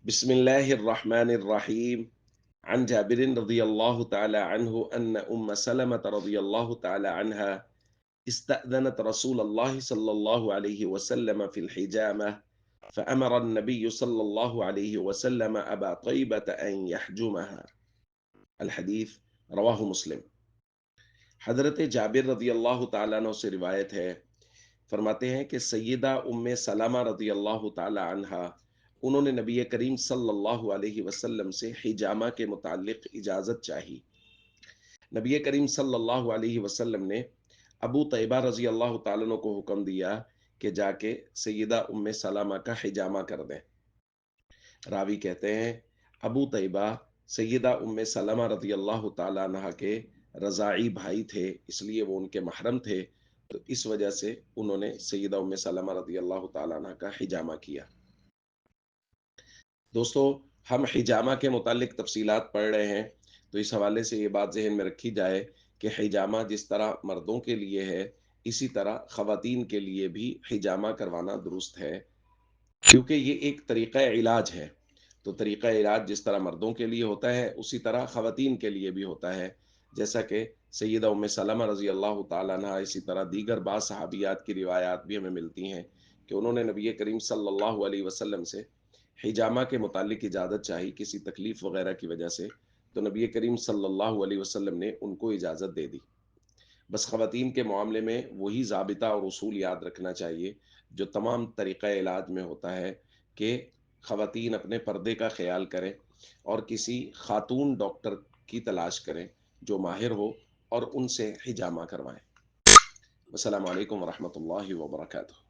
بسم الله الرحمن الرحيم. عن جابر رضي الله تعالى عنه أن سلمة رضي الله تعالى عنها استأذنت رسول الله صلى الله عليه وسلم في الحجامة، فأمر النبي صلى الله عليه وسلم أبا طيبة أن يحجمها. الحديث رواہ مسلم۔ حضرت جابر رضی اللہ تعالیٰ عنہ سے روایت ہے، فرماتے ہیں کہ سیدہ سلمہ رضی اللہ تعالی عنہا انہوں نے نبی کریم صلی اللہ علیہ وسلم سے حجامہ کے متعلق اجازت چاہی۔ نبی کریم صلی اللہ علیہ وسلم نے ابو طیبہ رضی اللہ تعالیٰ عنہ کو حکم دیا کہ جا کے سیدہ سلمہ کا حجامہ کر دیں۔ راوی کہتے ہیں ابو طیبہ سیدہ سلمہ رضی اللہ تعالیٰ عنہ کے رضاعی بھائی تھے، اس لیے وہ ان کے محرم تھے، تو اس وجہ سے انہوں نے سیدہ سلمہ رضی اللہ تعالیٰ عنہ کا حجامہ کیا۔ دوستو، ہم حجامہ کے متعلق تفصیلات پڑھ رہے ہیں، تو اس حوالے سے یہ بات ذہن میں رکھی جائے کہ حجامہ جس طرح مردوں کے لیے ہے، اسی طرح خواتین کے لیے بھی حجامہ کروانا درست ہے، کیونکہ یہ ایک طریقہ علاج ہے۔ تو طریقہ علاج جس طرح مردوں کے لیے ہوتا ہے، اسی طرح خواتین کے لیے بھی ہوتا ہے، جیسا کہ سیدہ سلمہ رضی اللہ تعالیٰ عنہ، اسی طرح دیگر بعض صحابیات کی روایات بھی ہمیں ملتی ہیں کہ انہوں نے نبی کریم صلی اللہ علیہ وسلم سے حجامہ کے متعلق اجازت چاہی کسی تکلیف وغیرہ کی وجہ سے، تو نبی کریم صلی اللہ علیہ وسلم نے ان کو اجازت دے دی۔ بس خواتین کے معاملے میں وہی ضابطہ اور اصول یاد رکھنا چاہیے جو تمام طریقہ علاج میں ہوتا ہے، کہ خواتین اپنے پردے کا خیال کریں اور کسی خاتون ڈاکٹر کی تلاش کریں جو ماہر ہو اور ان سے حجامہ کروائیں۔ السلام علیکم ورحمۃ اللہ وبرکاتہ۔